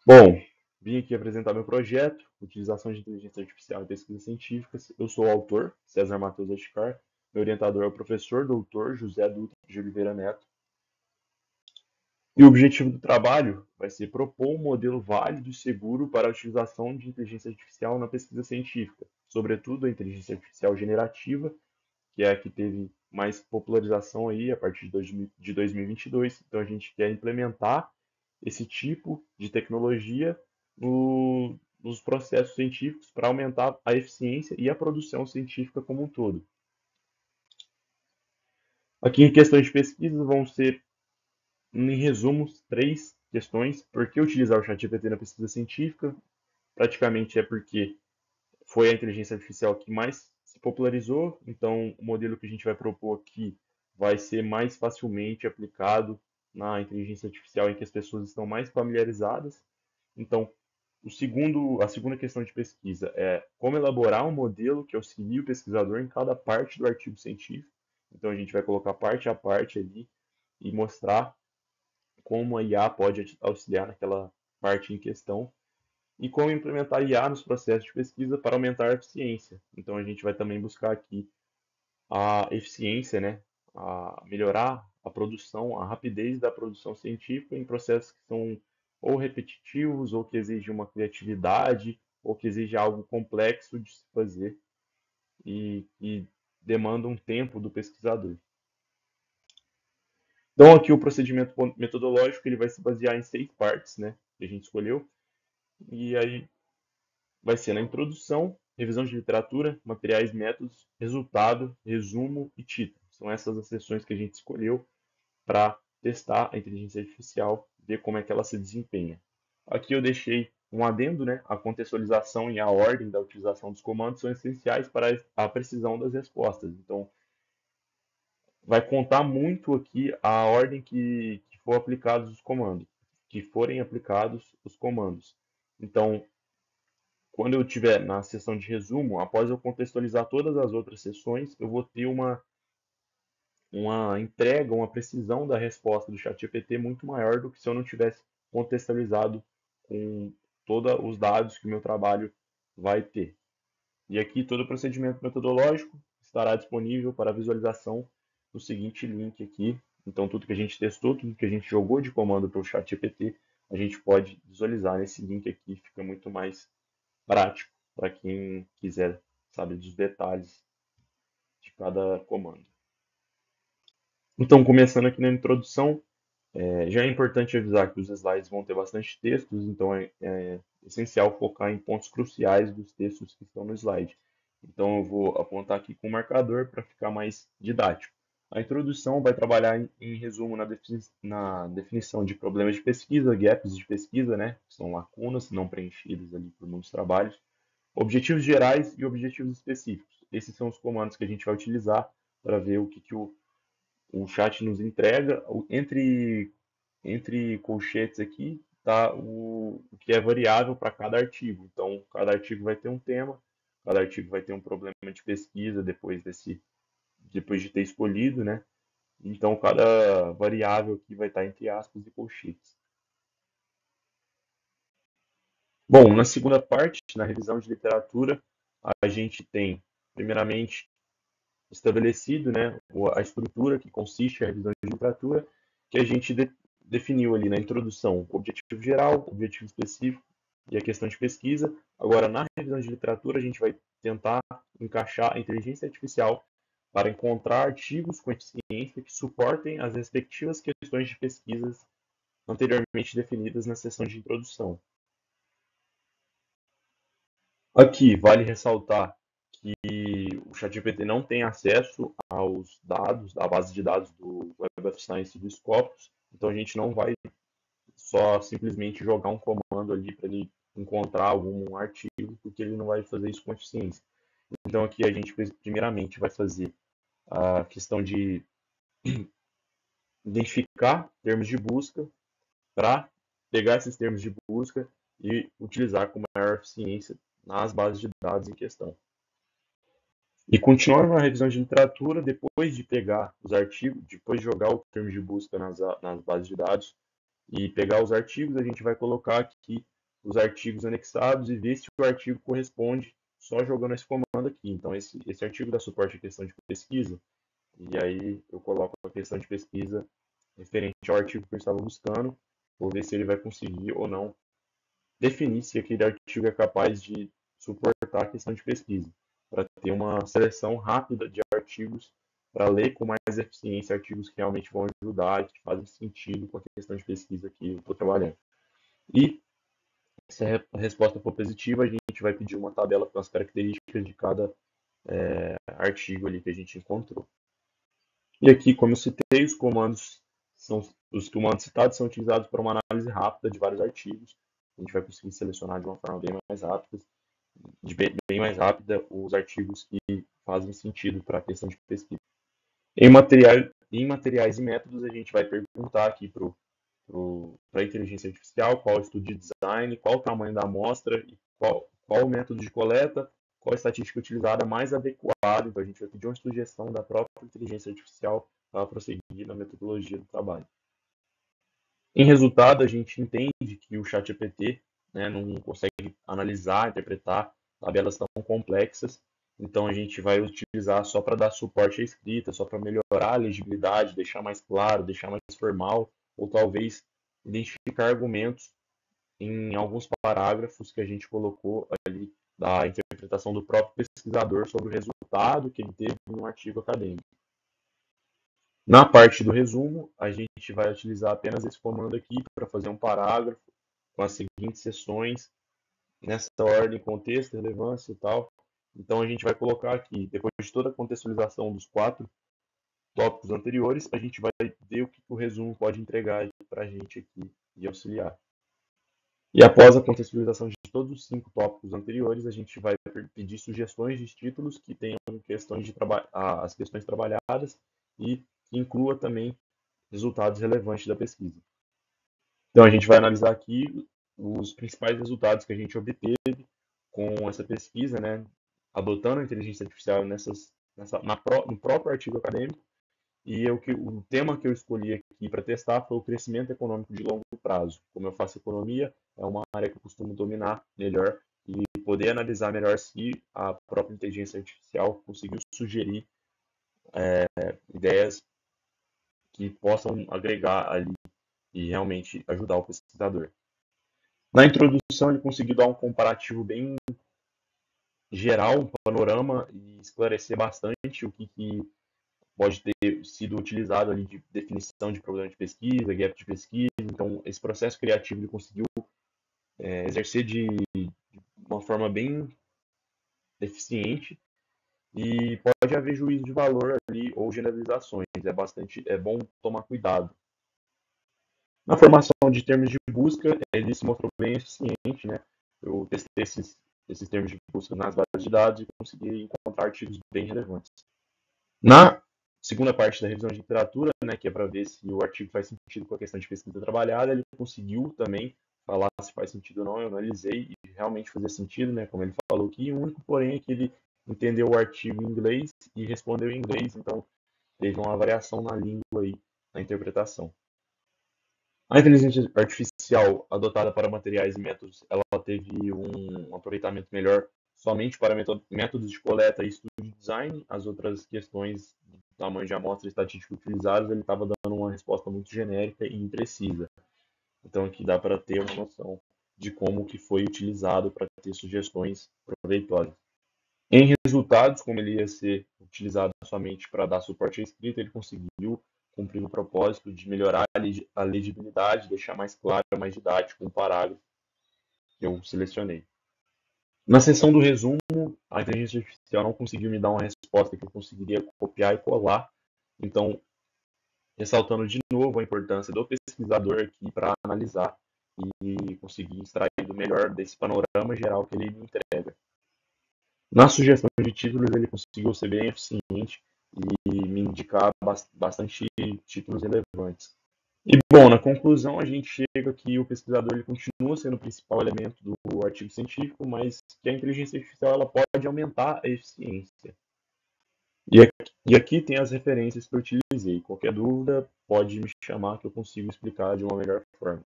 Bom, vim aqui apresentar meu projeto, Utilização de Inteligência Artificial em Pesquisas Científicas. Eu sou o autor, César Matheus Achicar. Meu orientador é o professor doutor José Dutra de Oliveira Neto. E o objetivo do trabalho vai ser propor um modelo válido e seguro para a utilização de inteligência artificial na pesquisa científica, sobretudo a inteligência artificial generativa, que é a que teve mais popularização aí a partir de 2022. Então a gente quer implementar esse tipo de tecnologia nos processos científicos para aumentar a eficiência e a produção científica como um todo. Aqui em questões de pesquisa vão ser, em resumo, três questões. Por que utilizar o ChatGPT na pesquisa científica? Praticamente é porque foi a inteligência artificial que mais se popularizou, então o modelo que a gente vai propor aqui vai ser mais facilmente aplicado na inteligência artificial em que as pessoas estão mais familiarizadas. Então, a segunda questão de pesquisa é como elaborar um modelo que auxilie o pesquisador em cada parte do artigo científico. Então, a gente vai colocar parte a parte ali e mostrar como a IA pode auxiliar naquela parte em questão e como implementar IA nos processos de pesquisa para aumentar a eficiência. Então a gente vai também buscar aqui a eficiência, né, a melhorar a produção, a rapidez da produção científica em processos que são ou repetitivos, ou que exigem uma criatividade, ou que exigem algo complexo de se fazer e demandam um tempo do pesquisador. Então aqui o procedimento metodológico ele vai se basear em seis partes, né, que a gente escolheu, e aí vai ser na introdução, revisão de literatura, materiais, métodos, resultado, resumo e título. São essas as sessões que a gente escolheu para testar a inteligência artificial, ver como é que ela se desempenha. Aqui eu deixei um adendo, né? A contextualização e a ordem da utilização dos comandos são essenciais para a precisão das respostas. Então, vai contar muito aqui a ordem que for aplicados os comandos, que forem aplicados os comandos. Então, quando eu estiver na sessão de resumo, após eu contextualizar todas as outras sessões, eu vou ter uma entrega, uma precisão da resposta do ChatGPT muito maior do que se eu não tivesse contextualizado com todos os dados que o meu trabalho vai ter. E aqui todo o procedimento metodológico estará disponível para visualização no seguinte link aqui. Então tudo que a gente testou, tudo que a gente jogou de comando para o ChatGPT, a gente pode visualizar nesse link aqui, fica muito mais prático para quem quiser saber dos detalhes de cada comando. Então, começando aqui na introdução, já é importante avisar que os slides vão ter bastante textos, então é essencial focar em pontos cruciais dos textos que estão no slide. Então, eu vou apontar aqui com o marcador para ficar mais didático. A introdução vai trabalhar em resumo na definição de problemas de pesquisa, gaps de pesquisa, né, que são lacunas não preenchidas ali por muitos trabalhos, objetivos gerais e objetivos específicos. Esses são os comandos que a gente vai utilizar para ver o que o chat nos entrega. Entre colchetes aqui está o que é variável para cada artigo. Então, cada artigo vai ter um tema, cada artigo vai ter um problema de pesquisa depois de ter escolhido, né? Então, cada variável aqui vai estar entre aspas e colchetes. Bom, na segunda parte, na revisão de literatura, a gente tem, primeiramente, estabelecido, né, a estrutura que consiste a revisão de literatura, que a gente definiu ali na introdução, o objetivo geral, o objetivo específico e a questão de pesquisa. Agora, na revisão de literatura, a gente vai tentar encaixar a inteligência artificial para encontrar artigos com eficiência que suportem as respectivas questões de pesquisas anteriormente definidas na seção de introdução. Aqui, vale ressaltar que o ChatGPT não tem acesso aos dados, à base de dados do Web of Science e do Scopus, então a gente não vai só simplesmente jogar um comando ali para ele encontrar algum artigo, porque ele não vai fazer isso com eficiência. Então aqui a gente primeiramente vai fazer a questão de identificar termos de busca para pegar esses termos de busca e utilizar com maior eficiência nas bases de dados em questão. E continuando na revisão de literatura, depois de pegar os artigos, depois de jogar o termo de busca nas bases de dados, e pegar os artigos, a gente vai colocar aqui os artigos anexados e ver se o artigo corresponde só jogando esse comando aqui. Então, esse artigo dá suporte à questão de pesquisa, e aí eu coloco a questão de pesquisa referente ao artigo que eu estava buscando, vou ver se ele vai conseguir ou não definir se aquele artigo é capaz de suportar a questão de pesquisa, para ter uma seleção rápida de artigos, para ler com mais eficiência artigos que realmente vão ajudar e que fazem sentido com a questão de pesquisa que eu estou trabalhando. E se a resposta for positiva, a gente vai pedir uma tabela com as características de cada artigo ali que a gente encontrou. E aqui, como eu citei, os comandos citados são utilizados para uma análise rápida de vários artigos. A gente vai conseguir selecionar de uma forma bem mais rápida os artigos que fazem sentido para a questão de pesquisa. Em materiais e métodos, a gente vai perguntar aqui para a inteligência artificial qual o estudo de design, qual o tamanho da amostra, qual o método de coleta, qual a estatística utilizada mais adequada. Então, a gente vai pedir uma sugestão da própria inteligência artificial para prosseguir na metodologia do trabalho. Em resultado, a gente entende que o ChatGPT, né, não consegue analisar, interpretar tabelas tão complexas, então a gente vai utilizar só para dar suporte à escrita, só para melhorar a legibilidade, deixar mais claro, deixar mais formal, ou talvez identificar argumentos em alguns parágrafos que a gente colocou ali da interpretação do próprio pesquisador sobre o resultado que ele teve no artigo acadêmico. Na parte do resumo, a gente vai utilizar apenas esse comando aqui para fazer um parágrafo com as seguintes seções, nessa ordem, contexto, relevância e tal. Então a gente vai colocar aqui, depois de toda a contextualização dos 4 tópicos anteriores, a gente vai ver o que o resumo pode entregar para a gente aqui e auxiliar. E após a contextualização de todos os 5 tópicos anteriores, a gente vai pedir sugestões de títulos que tenham as questões trabalhadas e que inclua também resultados relevantes da pesquisa. Então a gente vai analisar aqui os principais resultados que a gente obteve com essa pesquisa, né, adotando a inteligência artificial no próprio artigo acadêmico. E o tema que eu escolhi aqui para testar foi o crescimento econômico de longo prazo. Como eu faço economia, é uma área que eu costumo dominar melhor e poder analisar melhor se a própria inteligência artificial conseguiu sugerir ideias que possam agregar ali e realmente ajudar o pesquisador. Na introdução, ele conseguiu dar um comparativo bem geral, um panorama e esclarecer bastante o que pode ter sido utilizado ali de definição de problema de pesquisa, gap de pesquisa. Então, esse processo criativo ele conseguiu exercer de uma forma bem eficiente e pode haver juízo de valor ali ou generalizações. É bom tomar cuidado. Na formação de termos de busca, ele se mostrou bem eficiente, né? Eu testei esses termos de busca nas bases de dados e consegui encontrar artigos bem relevantes. Na segunda parte da revisão de literatura, né, que é para ver se o artigo faz sentido com a questão de pesquisa trabalhada, ele conseguiu também falar se faz sentido ou não. Eu analisei e realmente fazia sentido, né, como ele falou aqui. O único, porém, é que ele entendeu o artigo em inglês e respondeu em inglês, então teve uma variação na língua aí, na interpretação. A inteligência artificial adotada para materiais e métodos, ela teve um aproveitamento melhor somente para métodos de coleta e estudo de design. As outras questões de tamanho de amostra e estatística utilizadas, ele estava dando uma resposta muito genérica e imprecisa. Então aqui dá para ter uma noção de como que foi utilizado para ter sugestões proveitosas. Em resultados, como ele ia ser utilizado somente para dar suporte à escrita, ele conseguiu cumprir o propósito de melhorar a legibilidade, deixar mais claro, mais didático um parágrafo que eu selecionei. Na seção do resumo, a inteligência artificial não conseguiu me dar uma resposta que eu conseguiria copiar e colar. Então, ressaltando de novo a importância do pesquisador aqui para analisar e conseguir extrair do melhor desse panorama geral que ele me entrega. Na sugestão de títulos, ele conseguiu ser bem eficiente e me indicar bastante títulos relevantes. E, bom, na conclusão, a gente chega que o pesquisador ele continua sendo o principal elemento do artigo científico, mas que a inteligência artificial ela pode aumentar a eficiência. E aqui tem as referências que eu utilizei. Qualquer dúvida, pode me chamar que eu consigo explicar de uma melhor forma.